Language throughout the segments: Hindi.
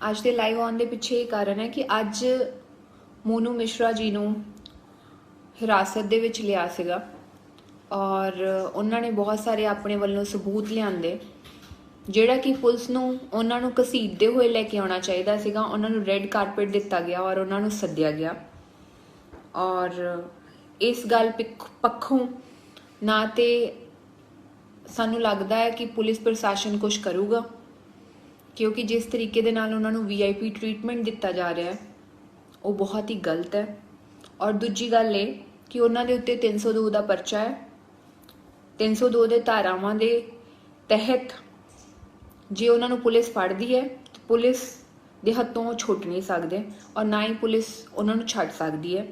ਅੱਜ ਦੇ ਲਾਈਵ ਆਉਣ ਦੇ ਪਿੱਛੇ ਇਹ ਕਾਰਨ ਹੈ ਕਿ ਅੱਜ ਮੋਨੂ ਮਿਸ਼ਰਾ ਜੀ ਨੂੰ ਹਿਰਾਸਤ ਦੇ ਵਿੱਚ ਲਿਆ ਸੀਗਾ ਔਰ ਉਹਨਾਂ ਨੇ ਬਹੁਤ ਸਾਰੇ ਆਪਣੇ ਵੱਲੋਂ ਸਬੂਤ ਲਿਆਂਦੇ ਜਿਹੜਾ ਕਿ ਪੁਲਿਸ ਨੂੰ ਉਹਨਾਂ ਨੂੰ ਘਸੀਟਦੇ ਹੋਏ ਲੈ ਕੇ ਆਉਣਾ ਚਾਹੀਦਾ ਸੀਗਾ। ਉਹਨਾਂ ਨੂੰ ਰੈੱਡ ਕਾਰਪੇਟ ਦਿੱਤਾ ਗਿਆ ਔਰ ਉਹਨਾਂ ਨੂੰ ਸੱਦਿਆ ਗਿਆ ਔਰ ਇਸ ਗੱਲ ਪੱਖੋਂ ਨਾ ਤੇ ਸਾਨੂੰ ਲੱਗਦਾ ਹੈ ਕਿ ਪੁਲਿਸ ਪ੍ਰਸ਼ਾਸਨ ਕੁਝ ਕਰੂਗਾ क्योंकि जिस तरीके दे नाल उन्होंने VIP ट्रीटमेंट दिता जा रहा है वो बहुत ही गलत है। और दूजी गल ये कि उन्होंने उत्ते 302 का परचा है। 302 के धारावां दे तहत जे उन्होंने पुलिस फड़दी है तो पुलिस दे हथों छुट नहीं सकते और ना ही पुलिस उन्होंने छड़ सकती है।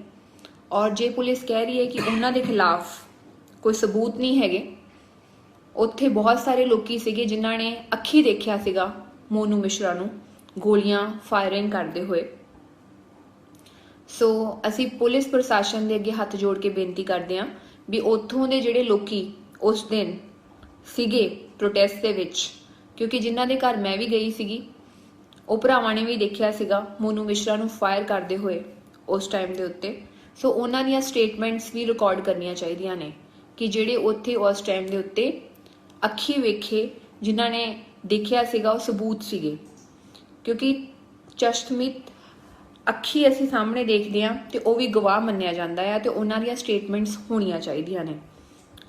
और जे पुलिस कह रही है कि उन्होंने खिलाफ कोई सबूत नहीं है, उत्थे बहुत सारे लोग सीगे जिन्हों ने अखी देखा सीगा मोनू मिश्रा नूं गोलियां फायरिंग करते हुए। सो असी पुलिस प्रशासन के अगे हथ जोड़ के बेनती करते हैं भी उत्थों दे जिहड़े लोकी उस दिन सीगे प्रोटेस्ट दे विच, क्योंकि जिन्हां दे घर मैं भी गई सीगी वो भरावां ने भी देखिया सीगा मोनू मिश्रा नूं फायर करते हुए उस टाइम दे उत्ते। सो उन्हां दीयां स्टेटमेंट्स भी रिकॉर्ड करनियां चाहीदियां ने कि जिहड़े उत्थे उस टाइम दे उत्ते अखी वेखे जिन्हां ने देखिया सीगा वो सबूत सीगे, क्योंकि चश्मित अखी असी सामने देखते हैं तो वह भी गवाह मन्निया जाता है तो उन्हां दीयां स्टेटमेंट्स होनियां चाहीदियां ने।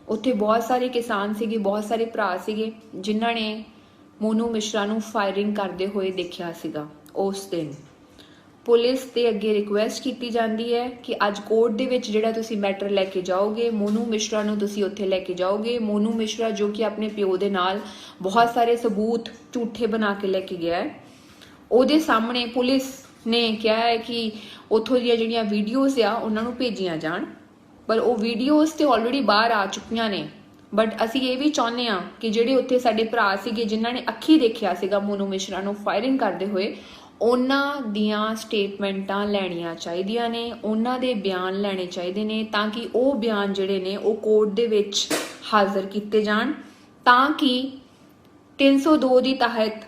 उत्थे बहुत सारे किसान सीगे, बहुत सारे भरा सीगे जिन्हां ने मोनू मिश्रा नूं फायरिंग करते हुए देखिया सीगा उस दिन। पुलिस के अगे रिक्वेस्ट की जाती है कि अज कोर्ट दे विच जिहड़ा तुसी मैटर लैके जाओगे मोनू मिश्रा नूं तुसी उत्थे लैके जाओगे। मोनू मिश्रा जो कि अपने प्यो दे नाल बहुत सारे सबूत झूठे बना के लैके गया है, उहदे सामने पुलिस ने कहा है कि उत्थों दी जिहड़ियां वीडियोज़ आ उन्हां नूं भेजियां जाण, पर वो वीडियोज़ ते ऑलरेडी बाहर आ चुकियां ने। बट असी ये भी चाहुंदे आ कि जिहड़े उत्थे साडे भरा सीगे जिन्हां ने अखी देखिया सीगा मोनू मिश्रा नूं फायरिंग करते हुए उन्हां दियां स्टेटमेंटां लैणियां चाहीदियां ने, उन्हां दे बयान लैणे चाहीदे ने ताकि वो बयान जिहड़े ने वो कोर्ट दे विच हाज़र कीते जाण ताकि 302 दी तहत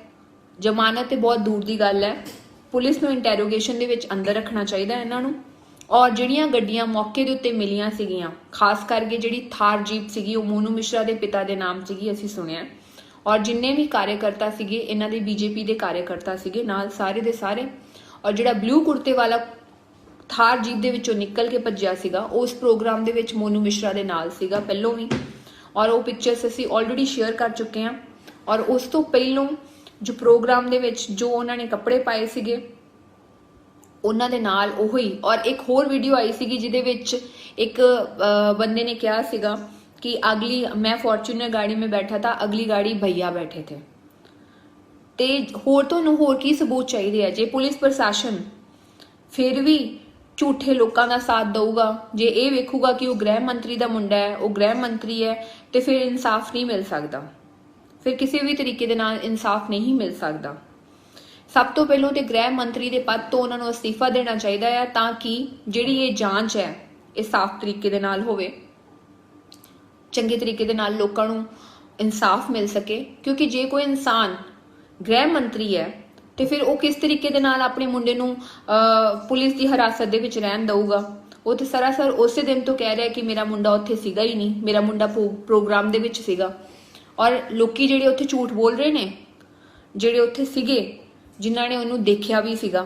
जमानत ते बहुत दूर दी गल है। पुलिस नूं इंटैरोगेशन दे विच अंदर रखना चाहिदा इन्हां नूं। और जिहड़ियां गड्डियां मौके दे उत्ते मिलियां सीगियां खास करके जिहड़ी थार जीप सीगी वो मोनू मिश्रा दे पिता दे नाम सीगी असीं सुणिया। और जिन्ने भी कार्यकर्ता सीगे इन्हां दे BJP दे कार्यकर्ता सीगे नाल सारे दे सारे। और जिहड़ा ब्लू कुर्ते वाला थार जीप दे विचों निकल के भज्जिया सीगा उस प्रोग्राम दे विच मोनू मिश्रा दे नाल सीगा पहलों भी, और वो पिक्चर्स असीं ऑलरेडी शेयर कर चुके हैं। और उस तो पहलों जो प्रोग्राम दे विच जो उन्होंने कपड़े पाए सीगे उन्हां दे नाल ओही। और एक होर वीडियो आई सीगी जिहदे विच एक बंदे ने कहा सीगा कि अगली मैं फॉर्च्यूनर गाड़ी में बैठा था, अगली गाड़ी भैया बैठे थे। ते होर तुहानूं होर की सबूत चाहिए है? जे पुलिस प्रशासन फिर भी झूठे लोगों का साथ देगा, जे ये वेखूगा कि वो गृह मंत्री का मुंडा है, वो गृह मंत्री है, तो फिर इंसाफ नहीं मिल सकता, फिर किसी भी तरीके दे नाल इंसाफ नहीं मिल सकता। सब तो पहलों तो गृह मंत्री के पद तो उन्होंने अस्तीफा देना चाहिए है ताकि जिहड़ी ये जांच है ये साफ तरीके दे नाल होवे, चंगे तरीके दे नाल लोकां नूं इंसाफ मिल सके। क्योंकि जे कोई इंसान गृह मंत्री है तो फिर वो किस तरीके दे नाल अपने मुंडे नूं पुलिस की हिरासत दे विच रहन दऊगा? वो तो सरासर उस दिन तो कह रहा है कि मेरा मुंडा उत्थे सीगा ही नहीं, मेरा मुंडा प्रोग्राम दे विच सीगा। और लोकी जिहड़े उत्थे झूठ बोल रहे ने जिहड़े उत्थे सीगे जिन्हां ने उहनूं देखिया भी सीगा।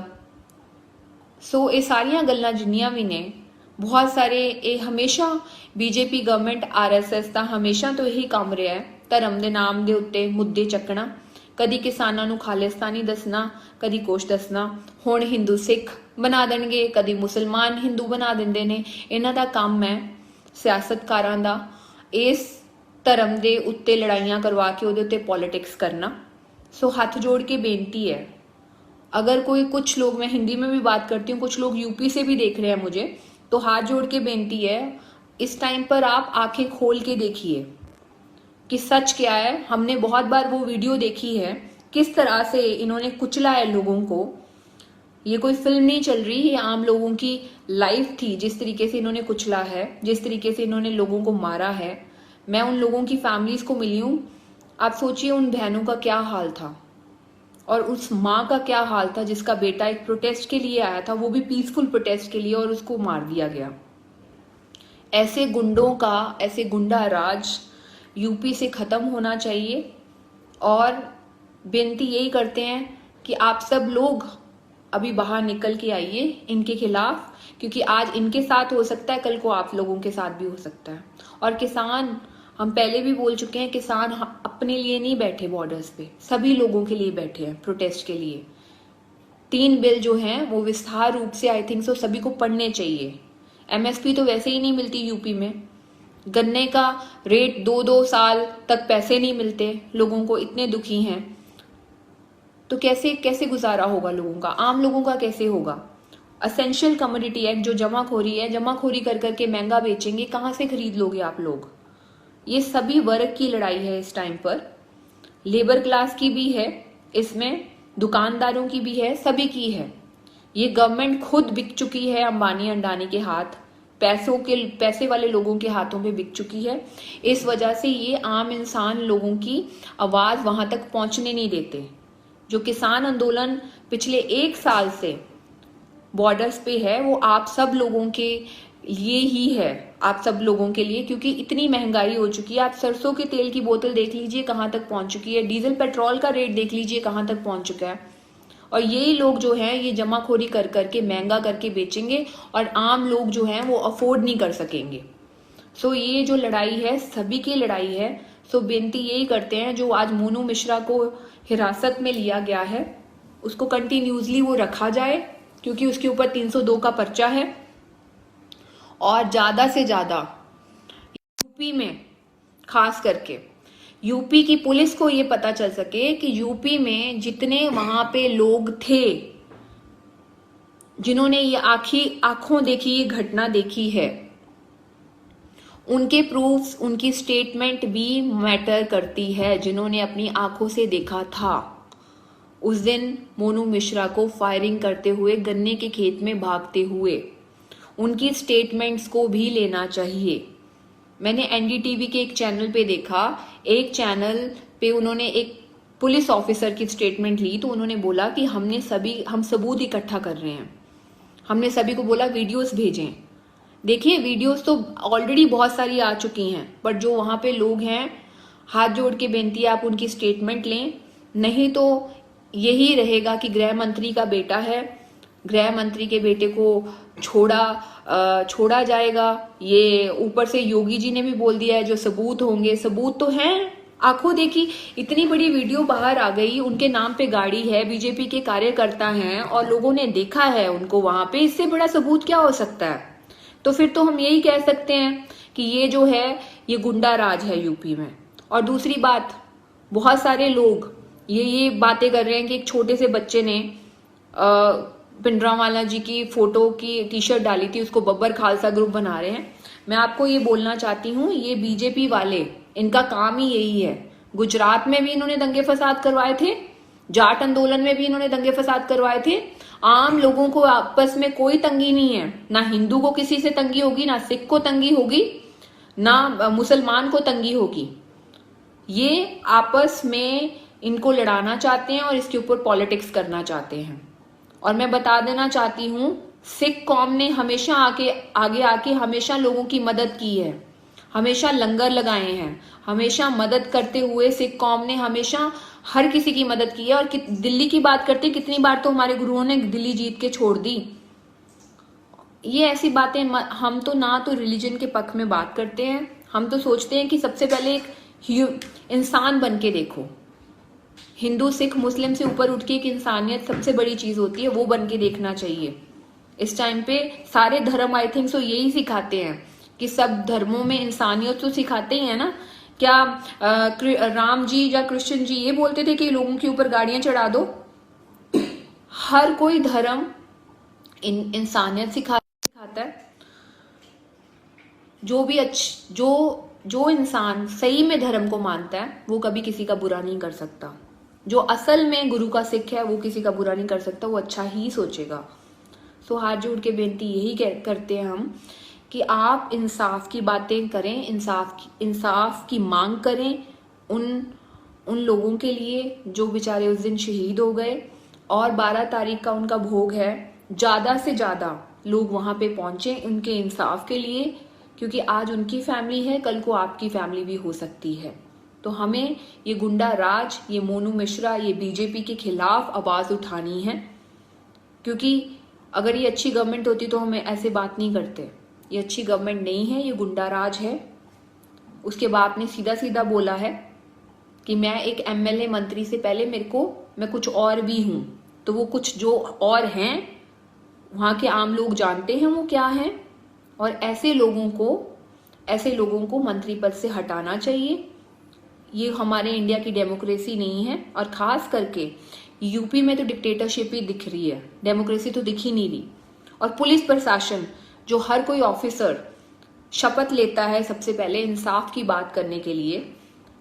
सो ये सारियां गल्लां जिन्नियां भी ने बहुत सारे ये हमेशा BJP गवर्नमेंट RSS का हमेशा तो यही काम रहा है धर्म के नाम के उत्ते मुद्दे चकना, कदी किसानों नूं खालिस्तानी दसना, कदी कुछ दसना। हुण हिंदू सिख बना देणगे, कदी मुसलमान हिंदू बना देंदे ने। इन्हां दा काम है सियासतकारां दा इस धर्म के उत्ते लड़ाइयां करवा के उहदे उत्ते पॉलिटिक्स करना। सो हाथ जोड़ के बेनती है, अगर कोई कुछ लोग, मैं हिंदी में भी बात करती हूँ, कुछ लोग UP से भी देख रहे हैं मुझे, तो हाथ जोड़ के बेनती है इस टाइम पर आप आंखें खोल के देखिए कि सच क्या है। हमने बहुत बार वो वीडियो देखी है किस तरह से इन्होंने कुचला है लोगों को। ये कोई फिल्म नहीं चल रही, ये आम लोगों की लाइफ थी। जिस तरीके से इन्होंने कुचला है, जिस तरीके से इन्होंने लोगों को मारा है, मैं उन लोगों की फैमिलीज को मिली हूँ। आप सोचिए उन बहनों का क्या हाल था। और उस माँ का क्या हाल था जिसका बेटा एक प्रोटेस्ट के लिए आया था, वो भी पीसफुल प्रोटेस्ट के लिए, और उसको मार दिया गया। ऐसे गुंडों का, ऐसे गुंडा राज यूपी से खत्म होना चाहिए। और बेनती यही करते हैं कि आप सब लोग अभी बाहर निकल के आइए इनके खिलाफ, क्योंकि आज इनके साथ हो सकता है, कल को आप लोगों के साथ भी हो सकता है। और किसान, हम पहले भी बोल चुके हैं, किसान अपने लिए नहीं बैठे बॉर्डर्स पे, सभी लोगों के लिए बैठे हैं प्रोटेस्ट के लिए। 3 बिल जो हैं वो विस्तार रूप से आई थिंक सो सभी को पढ़ने चाहिए। एमएसपी तो वैसे ही नहीं मिलती यूपी में, गन्ने का रेट 2-2 साल तक पैसे नहीं मिलते, लोगों को इतने दुखी हैं, तो कैसे कैसे गुजारा होगा लोगों का, आम लोगों का कैसे होगा। असेंशियल कमोडिटी एक्ट जो जमाखोरी है, जमाखोरी कर करके महंगा बेचेंगे, कहाँ से खरीद लोगे आप लोग। ये सभी वर्ग की लड़ाई है इस टाइम पर, लेबर क्लास की भी है इसमें, दुकानदारों की भी है, सभी की है। ये गवर्नमेंट खुद बिक चुकी है अंबानी अंडानी के हाथ, पैसे वाले लोगों के हाथों पे बिक चुकी है। इस वजह से ये आम इंसान लोगों की आवाज वहां तक पहुंचने नहीं देते। जो किसान आंदोलन पिछले 1 साल से बॉर्डर्स पे है, वो आप सब लोगों के लिए ही है, आप सब लोगों के लिए, क्योंकि इतनी महंगाई हो चुकी है। आप सरसों के तेल की बोतल देख लीजिए कहाँ तक पहुंच चुकी है, डीजल पेट्रोल का रेट देख लीजिए कहाँ तक पहुंच चुका है। और यही लोग जो हैं ये जमाखोरी कर करके महंगा करके बेचेंगे, और आम लोग जो हैं वो अफोर्ड नहीं कर सकेंगे। सो ये जो लड़ाई है सभी की लड़ाई है। सो बेनती यही करते हैं, जो आज मोनू मिश्रा को हिरासत में लिया गया है उसको कंटिन्यूसली वो रखा जाए, क्योंकि उसके ऊपर 302 का पर्चा है। और ज्यादा से ज्यादा यूपी में, खास करके यूपी की पुलिस को ये पता चल सके कि यूपी में जितने वहां पे लोग थे जिन्होंने ये आंखों देखी ये घटना देखी है, उनके प्रूफ्स, उनकी स्टेटमेंट भी मैटर करती है। जिन्होंने अपनी आंखों से देखा था उस दिन मोनू मिश्रा को फायरिंग करते हुए, गन्ने के खेत में भागते हुए, उनकी स्टेटमेंट्स को भी लेना चाहिए। मैंने एनडीटीवी के एक चैनल पे देखा, एक चैनल पे उन्होंने एक पुलिस ऑफिसर की स्टेटमेंट ली, तो उन्होंने बोला कि हम सबूत इकट्ठा कर रहे हैं। हमने सभी को बोला वीडियोस भेजें। देखिए वीडियोस तो ऑलरेडी बहुत सारी आ चुकी हैं, बट जो वहां पे लोग हैं, हाथ जोड़ के बेनती है आप उनकी स्टेटमेंट लें, नहीं तो यही रहेगा कि गृह मंत्री का बेटा है, गृह मंत्री के बेटे को छोड़ा जाएगा। ये ऊपर से योगी जी ने भी बोल दिया है जो सबूत होंगे, सबूत तो हैं, आंखों देखी इतनी बड़ी वीडियो बाहर आ गई, उनके नाम पे गाड़ी है, बीजेपी के कार्यकर्ता हैं और लोगों ने देखा है उनको वहां पे, इससे बड़ा सबूत क्या हो सकता है। तो फिर तो हम यही कह सकते हैं कि ये जो है ये गुंडा राज है यूपी में। और दूसरी बात, बहुत सारे लोग ये बातें कर रहे हैं कि एक छोटे से बच्चे ने भिंडरावाला जी की फोटो की टी-शर्ट डाली थी, उसको बब्बर खालसा ग्रुप बना रहे हैं। मैं आपको ये बोलना चाहती हूँ, ये बीजेपी वाले, इनका काम ही यही है। गुजरात में भी इन्होंने दंगे फसाद करवाए थे, जाट आंदोलन में भी इन्होंने दंगे फसाद करवाए थे। आम लोगों को आपस में कोई तंगी नहीं है, ना हिंदू को किसी से तंगी होगी, ना सिख को तंगी होगी, ना मुसलमान को तंगी होगी। ये आपस में इनको लड़ाना चाहते हैं और इसके ऊपर पॉलिटिक्स करना चाहते हैं। और मैं बता देना चाहती हूँ, सिख कौम ने हमेशा आगे आके हमेशा लोगों की मदद की है, हमेशा लंगर लगाए हैं, हमेशा मदद करते हुए सिख कौम ने हमेशा हर किसी की मदद की है। और दिल्ली की बात करते, कितनी बार तो हमारे गुरुओं ने दिल्ली जीत के छोड़ दी। ये ऐसी बातें, हम तो ना तो रिलीजन के पक्ष में बात करते हैं, हम तो सोचते हैं कि सबसे पहले एक इंसान बन के देखो। हिंदू सिख मुस्लिम से ऊपर उठ के एक इंसानियत सबसे बड़ी चीज होती है, वो बन के देखना चाहिए। इस टाइम पे सारे धर्म आई थिंक सो यही सिखाते हैं कि सब धर्मों में इंसानियत तो सिखाते ही है ना। क्या राम जी या कृष्ण जी ये बोलते थे कि लोगों के ऊपर गाड़ियां चढ़ा दो? हर कोई धर्म इंसानियत सिखाता है। जो इंसान सही में धर्म को मानता है वो कभी किसी का बुरा नहीं कर सकता। जो असल में गुरु का सिख है वो किसी का बुरा नहीं कर सकता, वो अच्छा ही सोचेगा। सो हाथ जोड़ के बेनती यही करते हैं हम कि आप इंसाफ की बातें करें, इंसाफ की मांग करें, उन उन लोगों के लिए जो बेचारे उस दिन शहीद हो गए, और 12 तारीख का उनका भोग है। ज़्यादा से ज़्यादा लोग वहाँ पे पहुँचे उनके इंसाफ के लिए, क्योंकि आज उनकी फैमिली है, कल को आपकी फैमिली भी हो सकती है। तो हमें ये गुंडा राज, ये मोनू मिश्रा, ये बीजेपी के खिलाफ आवाज़ उठानी है, क्योंकि अगर ये अच्छी गवर्नमेंट होती तो हमें ऐसे बात नहीं करते। ये अच्छी गवर्नमेंट नहीं है, ये गुंडा राज है। उसके बाप ने सीधा सीधा बोला है कि मैं एक एमएलए मंत्री से पहले मैं कुछ और भी हूं। तो वो कुछ जो और हैं वहां के आम लोग जानते हैं वो क्या है, और ऐसे लोगों को मंत्री पद से हटाना चाहिए। ये हमारे इंडिया की डेमोक्रेसी नहीं है, और खास करके यूपी में तो डिक्टेटरशिप ही दिख रही है, डेमोक्रेसी तो दिख ही नहीं रही। और पुलिस प्रशासन, जो हर कोई ऑफिसर शपथ लेता है सबसे पहले इंसाफ की बात करने के लिए,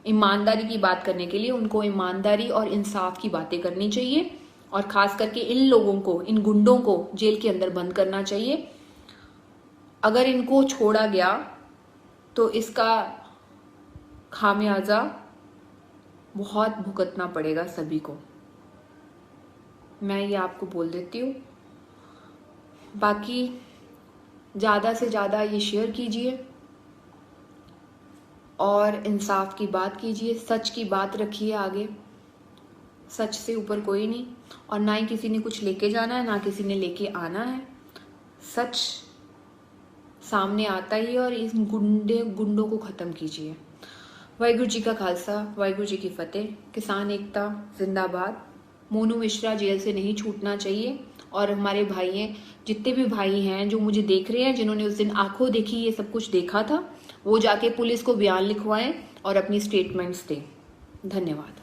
ईमानदारी की बात करने के लिए, उनको ईमानदारी और इंसाफ की बातें करनी चाहिए। और खास करके इन लोगों को, इन गुंडों को जेल के अंदर बंद करना चाहिए। अगर इनको छोड़ा गया तो इसका खामियाजा बहुत भुगतना पड़ेगा सभी को, मैं ये आपको बोल देती हूँ। बाकी ज़्यादा से ज़्यादा ये शेयर कीजिए और इंसाफ की बात कीजिए, सच की बात रखिए आगे। सच से ऊपर कोई नहीं, और ना ही किसी ने कुछ लेके जाना है, ना किसी ने लेके आना है। सच सामने आता ही है, और इस गुंडों को ख़त्म कीजिए। वाहिगुरू जी का खालसा, वाहिगुरू जी की फतेह। किसान एकता जिंदाबाद। मोनू मिश्रा जेल से नहीं छूटना चाहिए। और हमारे भाई हैं, जितने भी भाई हैं जो मुझे देख रहे हैं, जिन्होंने उस दिन आंखों देखी ये सब कुछ देखा था, वो जाके पुलिस को बयान लिखवाएं और अपनी स्टेटमेंट्स दें। धन्यवाद।